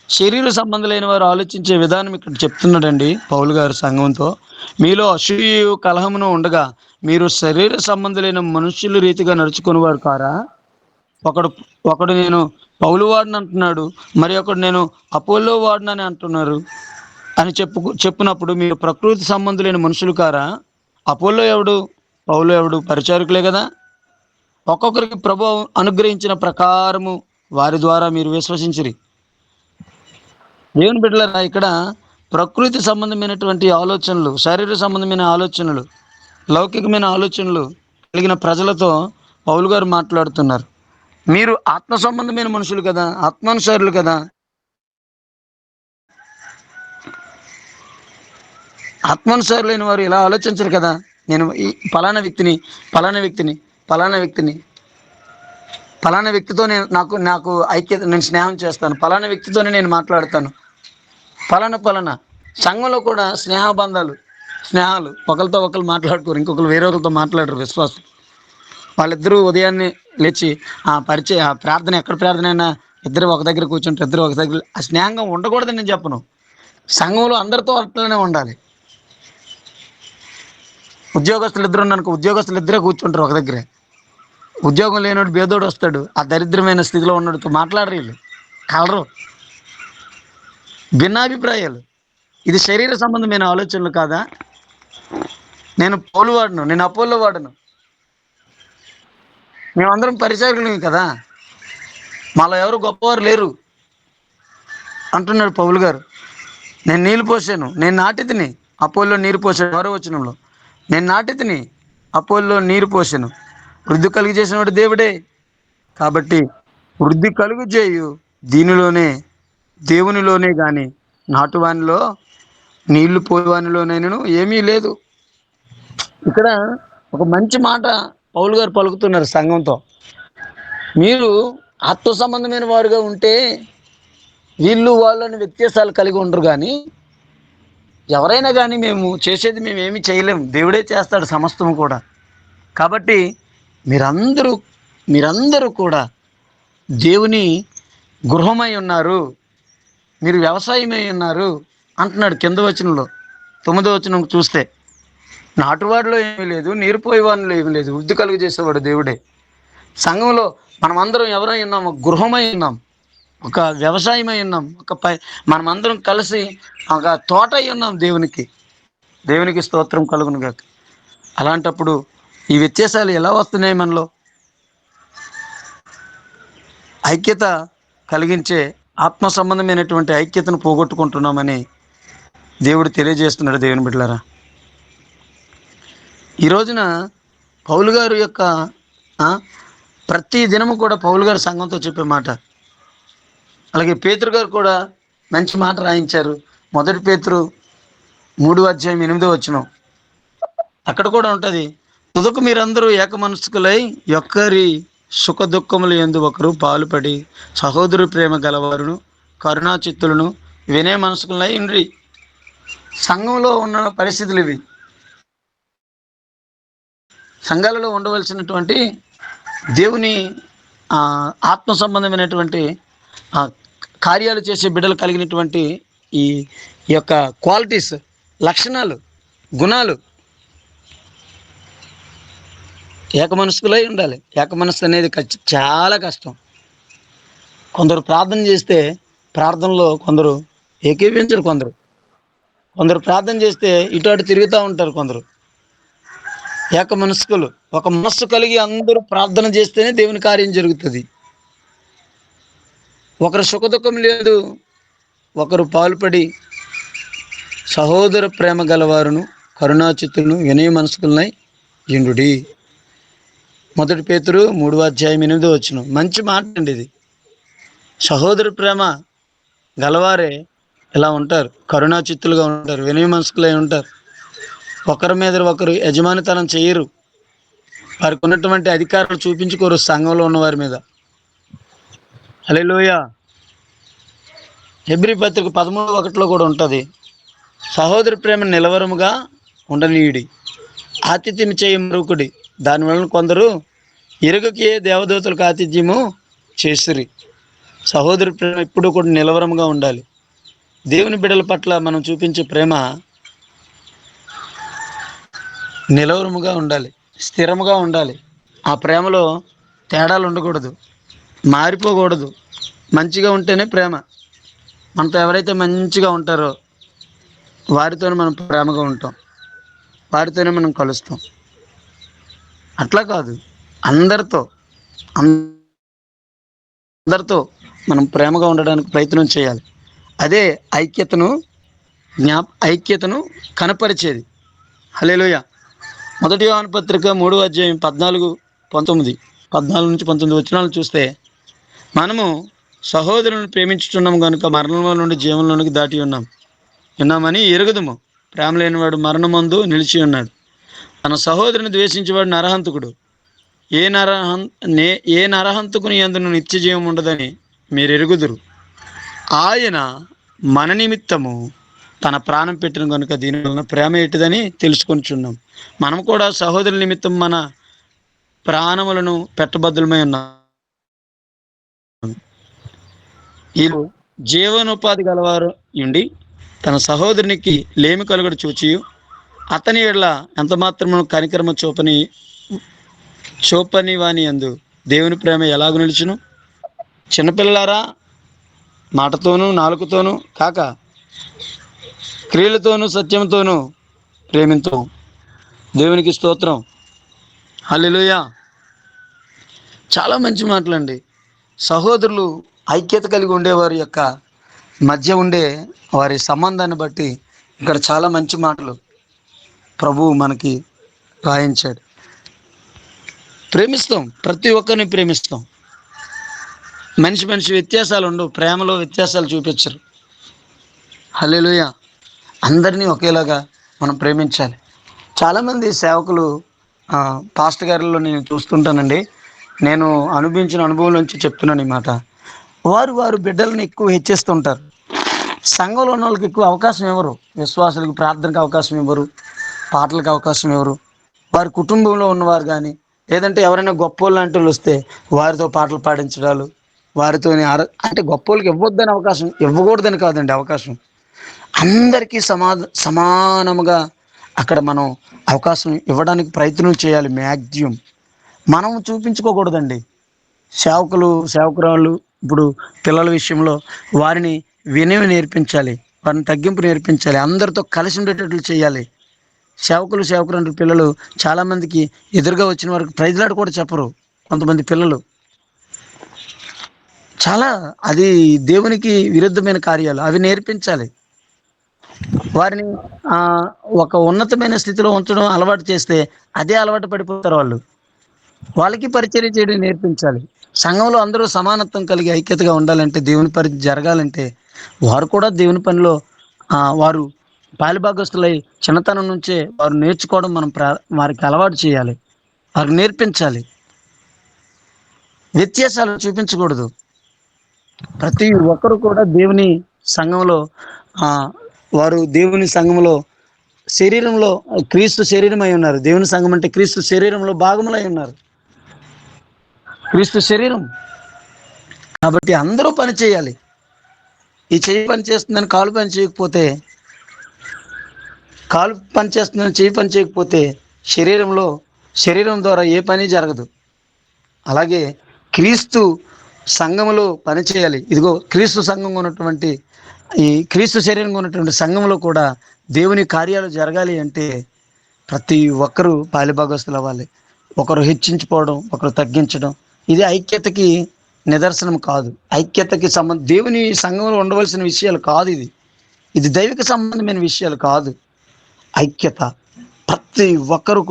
శరీర సంబంధులైన వారు ఆలోచించే విధానం ఇక్కడ చెప్తున్నాడండి పౌలు గారు సంఘంతో. మీలో అసూయయు కలహమును ఉండగా మీరు శరీర సంబంధులైన మనుషుల రీతిగా నడుచుకునేవారు కారా. ఒకడు నేను పౌలు వాడిని అంటున్నాడు, మరి ఒకడు నేను అపోల్లో వాడినని అంటున్నారు అని చెప్పినప్పుడు మీరు ప్రకృతి సంబంధులైన మనుషులు కారా. అపోల్లో ఎవడు, పౌలు ఎవడు? పరిచారకులే కదా. ఒక్కొక్కరికి ప్రభువు అనుగ్రహించిన ప్రకారము వారి ద్వారా మీరు విశ్వసించిరి. దేవుని బిడ్డలారా, ఇక్కడ ప్రకృతి సంబంధమైనటువంటి ఆలోచనలు, శరీర సంబంధమైన ఆలోచనలు, లౌకికమైన ఆలోచనలు కలిగిన ప్రజలతో పౌలు గారు మాట్లాడుతున్నారు. మీరు ఆత్మ సంబంధమైన మనుషులు కదా, ఆత్మానుసారులు కదా. ఆత్మానుసారులైన వారు ఇలా ఆలోచించరు కదా. నేను ఈ ఫలానా వ్యక్తిని ఫలానా వ్యక్తిని ఫలానా వ్యక్తిని ఫలానా వ్యక్తితో నేను నాకు నాకు ఐక్యత, నేను స్నేహం చేస్తాను, ఫలానా వ్యక్తితోనే నేను మాట్లాడతాను, ఫలానా సంఘంలో కూడా స్నేహాలు ఒకరితో ఒకరు మాట్లాడుకోరు, ఇంకొకరు వేరే ఒకరితో మాట్లాడరు. విశ్వాసం వాళ్ళిద్దరూ ఉదయాన్నే లేచి ఆ ప్రార్థన, ఎక్కడ ప్రార్థన అయినా ఇద్దరు ఒక దగ్గర కూర్చుంటారు, ఇద్దరు ఒక దగ్గర. ఆ స్నేహంగా ఉండకూడదని నేను చెప్పను. సంఘంలో అందరితో అట్లనే ఉండాలి. ఉద్యోగస్తులు ఇద్దరు ఉన్నానుకో, ఉద్యోగస్తులు ఇద్దరే కూర్చుంటారు ఒక దగ్గరే. ఉద్యోగం లేనివాడు బేదోడు వస్తాడు, ఆ దరిద్రమైన స్థితిలో ఉన్నాడుతో మాట్లాడరు, వీళ్ళు కలరు. భిన్నాభిప్రాయాలు. ఇది శరీర సంబంధమైన ఆలోచనలు కాదా? నేను పౌలు వాడను, నేను అపోల్లో వాడను, మేమందరం పరిచారకులమే కదా, మాలో ఎవరు గొప్పవారు లేరు అంటున్నాడు పౌలు గారు. నేను నీళ్ళు పోసాను, నేను నాటితిని, అపోల్లో నీరు పోసాను. 6వ వచనంలో నేను నాటితిని, అపోల్లో నీరు పోసాను, వృద్ధి కలుగు చేసిన వాడు దేవుడే. కాబట్టి వృద్ధి కలుగు చేయు దీనిలోనే, దేవునిలోనే కానీ నాటువానిలో నీళ్లు పోయేవానిలోనైనా ఏమీ లేదు. ఇక్కడ ఒక మంచి మాట పౌలు గారు పలుకుతున్నారు సంఘంతో. మీరు ఆత్మ సంబంధమైన వారుగా ఉంటే వీళ్ళు వాళ్ళని వ్యత్యాసాలు కలిగి ఉండరు, కానీ ఎవరైనా కానీ మేము చేసేది మేము ఏమీ చేయలేము, దేవుడే చేస్తాడు సమస్తము కూడా. కాబట్టి మీరందరూ కూడా దేవుని గృహమై ఉన్నారు, మీరు వ్యవసాయమై ఉన్నారు అంటున్నాడు కింద వచనంలో. 9వ వచనం చూస్తే నాటువాడిలో ఏమీ లేదు, నీరు పోయేవాడిలో ఏమీ లేదు, వృద్ధి కలుగు చేసేవాడు దేవుడే. సంఘంలో మనం అందరం ఎవరై ఉన్నాం? ఒక గృహమై ఉన్నాం, ఒక వ్యవసాయమై ఉన్నాం, మనమందరం కలిసి ఒక తోట అయి ఉన్నాం దేవునికి స్తోత్రం కలుగును గాక. అలాంటప్పుడు ఈ వ్యత్యాసాలు ఎలా వస్తున్నాయి మనలో? ఐక్యత కలిగించే ఆత్మ సంబంధమైనటువంటి ఐక్యతను పోగొట్టుకుంటున్నామని దేవుడు తెలియజేస్తున్నాడు. దేవుని బిడ్డలారా, ఈ రోజున పౌలు గారు యొక్క ప్రతి దినము కూడా పౌలు గారు సంఘంతో చెప్పే మాట, అలాగే పేతురు గారు కూడా మంచి మాట రాయించారు. 1 పేతురు 3వ అధ్యాయం 8వ వచనం, అక్కడ కూడా ఉంటుంది, తుదకు మీరందరూ ఏక మనస్కులై ఒక్కరి సుఖ దుఃఖములు యందు ఒకరు పాలుపడి సహోదరు ప్రేమ గలవారును కరుణాచిత్తులను వినయ మనస్కులై ఉండ్రి. సంఘంలో ఉన్న పరిస్థితులు ఇవి. సంఘాలలో ఉండవలసినటువంటి దేవుని ఆత్మ సంబంధమైనటువంటి కార్యాలు చేసే బిడ్డలు కలిగినటువంటి ఈ యొక్క క్వాలిటీస్, లక్షణాలు, గుణాలు ఏక మనస్కులై ఉండాలి. ఏక మనస్సు అనేది చాలా కష్టం. కొందరు ప్రార్థన చేస్తే ప్రార్థనలో కొందరు ఏకీవించరు, కొందరు ప్రార్థన చేస్తే ఇటు అటు తిరుగుతూ ఉంటారు. కొందరు ఏక మనస్కులు, ఒక మనస్సు కలిగి అందరూ ప్రార్థన చేస్తేనే దేవుని కార్యం జరుగుతుంది. ఒకరు సుఖదుఖం లేదు, ఒకరు పాల్పడి సహోదర ప్రేమ గలవారును కరుణాచిత్తులను వినయ మనస్కులనై యుండుడి. 1 పేతురు 3వ అధ్యాయం 8వ వచనం, మంచి మాట అండి ఇది. సహోదర ప్రేమ గలవారే ఇలా ఉంటారు, కరుణాచిత్తులుగా ఉంటారు, వినయ మనస్కులై ఉంటారు. ఒకరి మీద ఒకరు యజమానితనం చేయరు, వారికి ఉన్నటువంటి అధికారాలు చూపించుకోరు సంఘంలో ఉన్న వారి మీద. హల్లెలూయా. హెబ్రీ పత్రిక 13:1 కూడా ఉంటుంది, సహోదర ప్రేమ నిలవరముగా ఉండనీయుడి, ఆతిథ్యం చేయ మరొకటి, దానివలన కొందరు ఎరుగకే దేవదూతలకు ఆతిథ్యము చేసిరి. సహోదర ప్రేమ ఎప్పుడూ కూడా నిలవరముగా ఉండాలి. దేవుని బిడ్డల పట్ల మనం చూపించే ప్రేమ నిలవరముగా ఉండాలి, స్థిరముగా ఉండాలి. ఆ ప్రేమలో తేడాలు ఉండకూడదు, మారిపోకూడదు. మంచిగా ఉంటేనే ప్రేమ. మనతో ఎవరైతే మంచిగా ఉంటారో వారితోనే మనం ప్రేమగా ఉంటాం, వారితోనే మనం కలుస్తాం. అట్లా కాదు, అందరితో మనం ప్రేమగా ఉండడానికి ప్రయత్నం చేయాలి. అదే ఐక్యతను కనపరిచేది. హల్లెలూయా. మొదటి యోహాను పత్రిక 3వ అధ్యాయం 14 నుంచి 19 వచనాలు చూస్తే, మనము సహోదరులను ప్రేమించుచున్నాము కనుక మరణంలో నుండి జీవంలోనికి దాటి ఉన్నామని ఎరుగుదుము. ప్రేమ లేనివాడు మరణమందు నిలిచి ఉన్నాడు. తన సహోదరుని ద్వేషించేవాడు నరహంతకుడు. ఏ నరహంతకుని యందును నిత్య జీవం ఉండదని మీరు ఎరుగుదురు. ఆయన మన నిమిత్తము తన ప్రాణం పెట్టిన కనుక దీని వలన ప్రేమ ఎట్టిదని తెలుసుకొనిచున్నాం. మనం కూడా సహోదరుల నిమిత్తం మన ప్రాణములను పెట్టబద్దులమై ఉన్నాం. ఈ జీవనోపాధి గలవారు ఉండి తన సహోదరునికి లేమి కలుగుడు చూచి అతని ఎడల ఎంత మాత్రము కనికరమ చూపని వాని యందు దేవుని ప్రేమ ఎలాగ నిలుచును? చిన్నపిల్లలారా, మాటతోనూ నాలుకతోనూ కాక క్రియలతోనూ సత్యంతోనూ ప్రేమితో. దేవునికి స్తోత్రం. హల్లెలూయా. చాలా మంచి మాటలండి. సహోదరులు ఐక్యత కలిగి ఉండేవారి యొక్క మధ్య ఉండే వారి సంబంధాన్ని బట్టి ఇక్కడ చాలా మంచి మాటలు ప్రభువు మనకి రాయించాడు. ప్రేమిస్తాం, ప్రతి ఒక్కరిని ప్రేమిస్తాం. మనిషి వ్యత్యాసాలు ఉండవు, ప్రేమలో వ్యత్యాసాలు చూపించరు. హల్లెలూయా. అందరినీ ఒకేలాగా మనం ప్రేమించాలి. చాలామంది సేవకులు పాస్టర్ గారిలో నేను చూస్తుంటానండి. నేను అనుభవించిన అనుభవం నుంచి చెప్తున్నాను ఈ మాట. వారు బిడ్డలను ఎక్కువ హెచ్చిస్తుంటారు. సంఘంలో ఉన్న వాళ్ళకి ఎక్కువ అవకాశం ఇవ్వరు. విశ్వాసులకు ప్రార్థనకు అవకాశం ఇవ్వరు, పాటలకు అవకాశం ఇవ్వరు. వారి కుటుంబంలో ఉన్నవారు కానీ, లేదంటే ఎవరైనా గొప్పోళ్ళు లాంటి వాళ్ళు వస్తే వారితో పాటలు పాడించడాలు, వారితో అంటే గొప్పోళ్ళకి ఇవ్వద్దని అవకాశం, ఇవ్వకూడదని కాదండి అవకాశం. అందరికీ సమానముగా అక్కడ మనం అవకాశం ఇవ్వడానికి ప్రయత్నం చేయాలి. మ్యాక్సిమం మనం చూపించుకోకూడదండి. సేవకురాళ్ళు ఇప్పుడు పిల్లల విషయంలో వారిని వినయం నేర్పించాలి, వారిని తగ్గింపు నేర్పించాలి, అందరితో కలిసి ఉండేటట్లు చేయాలి. సేవకురాళ్ళు పిల్లలు చాలామందికి ఎదురుగా వచ్చిన వారికి ప్రైజ్లాడు కూడా చెప్పరు. కొంతమంది పిల్లలు చాలా, అది దేవునికి విరుద్ధమైన కార్యాలు. అవి నేర్పించాలి. వారిని ఒక ఉన్నతమైన స్థితిలో ఉంచడం అలవాటు చేస్తే అదే అలవాటు పడిపోతారు. వాళ్ళకి పరిచర్య చేయడం నేర్పించాలి. సంఘంలో అందరూ సమానత్వం కలిగి ఐక్యతగా ఉండాలంటే, దేవుని పని జరగాలంటే వారు కూడా దేవుని పనిలో వారు పాలిభాగస్తులై చిన్నతనం నుంచే వారు నేర్చుకోవడం మనం వారికి అలవాటు చేయాలి, వారికి నేర్పించాలి. వ్యత్యాసాలు చూపించకూడదు. ప్రతి ఒక్కరు కూడా దేవుని సంఘంలో వారు దేవుని సంఘంలో శరీరంలో క్రీస్తు శరీరమై ఉన్నారు. దేవుని సంఘం అంటే క్రీస్తు శరీరంలో భాగములై ఉన్నారు. క్రీస్తు శరీరం కాబట్టి అందరూ పని చేయాలి. ఈ చెయ్యి పని చేస్తుందని కాలు పని చేయకపోతే, కాలు పని చేస్తుందని చెయ్యి పని చేయకపోతే శరీరం ద్వారా ఏ పని జరగదు. అలాగే క్రీస్తు సంఘములో పని చేయాలి. ఇదిగో క్రీస్తు సంఘంగా ఉన్నటువంటి ఈ క్రీస్తు శరీరంగా ఉన్నటువంటి సంఘంలో కూడా దేవుని కార్యాలు జరగాలి అంటే ప్రతి ఒక్కరూ పాలిభాగస్తులు అవ్వాలి. ఒకరు హెచ్చించుకోవడం, ఒకరు తగ్గించడం, ఇది ఐక్యతకి నిదర్శనం కాదు. ఐక్యతకి దేవుని సంఘంలో ఉండవలసిన విషయాలు కాదు. ఇది దైవిక సంబంధమైన విషయాలు కాదు. ఐక్యత ప్రతి ఒక్కరు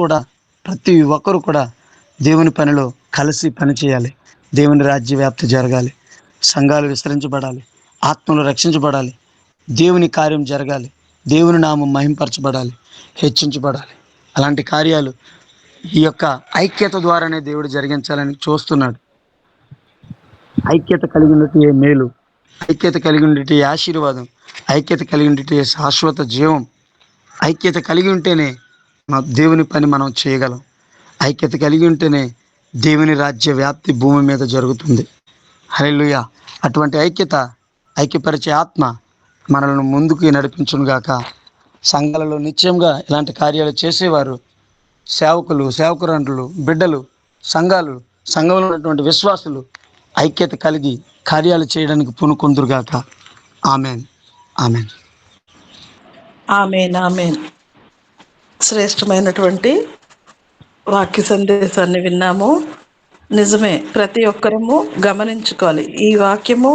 కూడా దేవుని పనిలో కలిసి పనిచేయాలి. దేవుని రాజ్య వ్యాప్తి జరగాలి, సంఘాలు విస్తరించబడాలి, ఆత్మలు రక్షించబడాలి, దేవుని కార్యం జరగాలి, దేవుని నామం మహింపరచబడాలి, హెచ్చించబడాలి. అలాంటి కార్యాలు ఈ యొక్క ఐక్యత ద్వారానే దేవుడు జరిగించాలని చూస్తున్నాడు. ఐక్యత కలిగి ఉండేటి మేలు, ఐక్యత కలిగి ఉండేటి ఆశీర్వాదం, ఐక్యత కలిగి ఉండేటి శాశ్వత జీవం. ఐక్యత కలిగి ఉంటేనే దేవుని పని మనం చేయగలం. ఐక్యత కలిగి ఉంటేనే దేవుని రాజ్య వ్యాప్తి భూమి మీద జరుగుతుంది. హల్లెలూయా. అటువంటి ఐక్యపరిచే ఆత్మ మనల్ని ముందుకు నడిపించునుగాక. సంఘాలలో నిత్యంగా ఇలాంటి కార్యాలు చేసేవారు సేవకురాండ్రులు, బిడ్డలు, సంఘంలో ఉన్నటువంటి విశ్వాసులు ఐక్యత కలిగి కార్యాలు చేయడానికి పూనుకొందురుగాక. Amen, amen,
amen, amen. శ్రేష్టమైనటువంటి వాక్య సందేశాన్ని విన్నాము. నిజమే, ప్రతి ఒక్కరము గమనించుకోవాలి. ఈ వాక్యము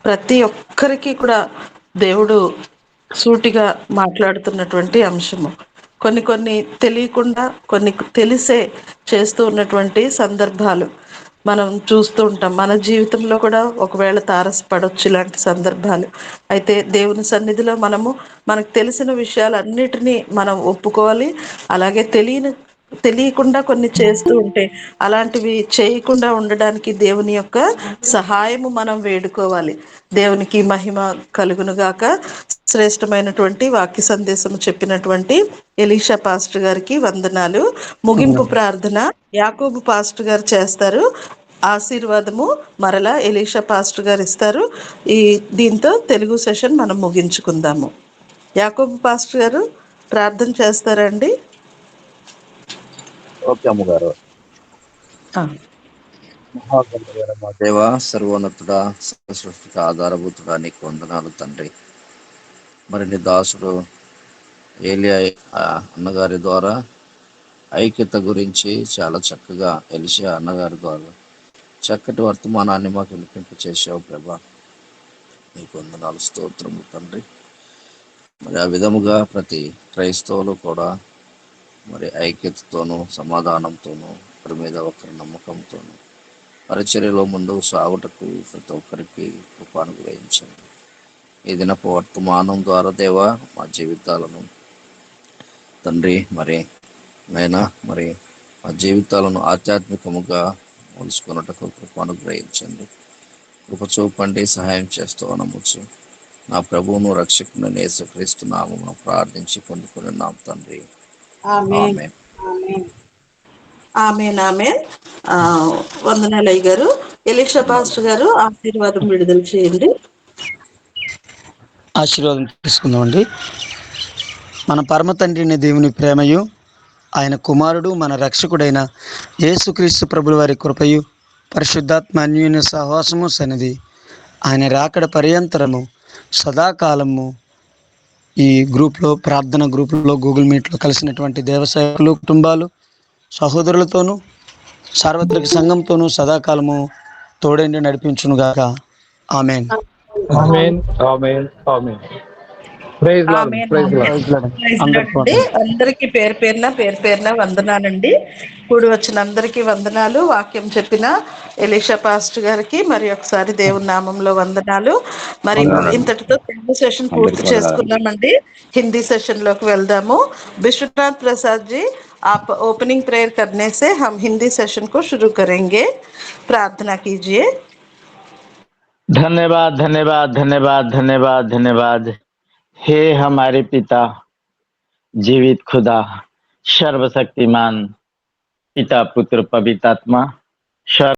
ప్రతి ఒక్కరికి కూడా దేవుడు సూటిగా మాట్లాడుతున్నటువంటి అంశము. కొన్ని కొన్ని తెలియకుండా, కొన్ని తెలిసే చేస్తూ ఉన్నటువంటి సందర్భాలు మనం చూస్తూ ఉంటాం. మన జీవితంలో కూడా ఒకవేళ తారసపడవచ్చు ఇలాంటి సందర్భాలు. అయితే దేవుని సన్నిధిలో మనకు తెలిసిన విషయాలన్నిటినీ మనం ఒప్పుకోవాలి. అలాగే తెలియకుండా కొన్ని చేస్తూ ఉంటే అలాంటివి చేయకుండా ఉండడానికి దేవుని యొక్క సహాయము మనం వేడుకోవాలి. దేవునికి మహిమ కలుగునుగాక. శ్రేష్టమైనటువంటి వాక్య సందేశము చెప్పినటువంటి ఎలీషా పాస్టర్ గారికి వందనాలు. ముగింపు ప్రార్థన యాకోబు పాస్టర్ గారు చేస్తారు. ఆశీర్వాదము మరలా ఎలీషా పాస్టర్ గారు ఇస్తారు. దీంతో తెలుగు సెషన్ మనం ముగించుకుందాము. యాకోబు పాస్టర్ గారు ప్రార్థన చేస్తారండి.
ఓకే అమ్మగారు.
ఆ.
మహాగణుడైన మా దేవ, సర్వోన్నతుడా, సృష్టికి ఆధారభూతుడా, నీకు వందనాలు తండ్రి. మరి నీ దాసుడు ఏలియా అన్నగారి ద్వారా ఐక్యత గురించి చాలా చక్కగా ఎలీషా అన్నగారి ద్వారా చక్కటి వర్తమానాన్ని మాకు వినిపింప చేసావు ప్రభా. నీకు వందనాలు, స్తోత్రము తండ్రి. మరి ఆ విధముగా ప్రతి క్రైస్తవులు కూడా మరి ఐక్యతతోనూ సమాధానంతోనూ ఒకరి మీద ఒకరి నమ్మకంతోనూ పరిచర్యలో ముందుకు సాగుటకు ప్రతి ఒక్కరికి కృప అనుగ్రహించండి. ఈ దినపు వర్తమానం ద్వారా దేవా మా జీవితాలను తండ్రి మరి మా జీవితాలను ఆధ్యాత్మికముగా మలుచుకున్నట్టుకు కృప అనుగ్రహించండి. కృప చూపండి, సహాయం చేస్తూ నమ్మచ్చు. నా ప్రభువును రక్షకుని యేసుక్రీస్తు నామమున ప్రార్థించి పొందుకుని నామ తండ్రి, ఆమేన్.
ఆమేన్, ఆమేన్. వందనాలు అయ్య గారు. ఎలీషా పాస్టర్ గారు ఆశీర్వాదం విడుదల చేయండి.
ఆశీర్వాదం తీసుకుందామండి. మన పరమ తండ్రిని దేవుని ప్రేమయు, ఆయన కుమారుడు మన రక్షకుడైన యేసుక్రీస్తు ప్రభుల వారి కృపయు, పరిశుద్ధాత్మ అన్యోన్య సహవాసము సన్నిధి, ఆయన రాకడ పర్యంతరము సదాకాలము ఈ గ్రూప్లో, ప్రార్థన గ్రూపుల్లో, గూగుల్ మీట్లో కలిసినటువంటి దేవసేవకులు, కుటుంబాలు, సహోదరులతోనూ సార్వత్రిక సంఘంతోనూ సదాకాలము తోడేండి నడిపించునుగాక. ఆమేన్.
ఆమేన్, ఆమేన్, ఆమేన్. ప్రైజ్ లార్డ్,
ఆమేన్,
ప్రైజ్ లార్డ్.
ఆమేన్.
అందరికీ
అందరికి పేరు పేరున వందనాలండి. కూడి వచ్చిన అందరికీ వందనాలు. వాక్యం చెప్పిన ఎలీషా పాస్టర్ గారికి మరి ఒకసారి దేవుని నామంలో వందనాలు. మరి ఇంతటితో తెలుగు సెషన్ పూర్తి చేసుకున్నామండి. హిందీ సెషన్ లోకి వెళ్దాము. విశ్వనాథ్ ప్రసాద్ जी, आप ओपनिंग प्रेयर करने से हम हिंदी सेशन को शुरू करेंगे. प्रार्थना कीजिए.
धन्यवाद, धन्यवाद, धन्यवाद, धन्यवाद, धन्यवाद। हे हमारे पिता, जीवित खुदा, सर्वशक्तिमान, पिता, पुत्र, पवित्र आत्मा,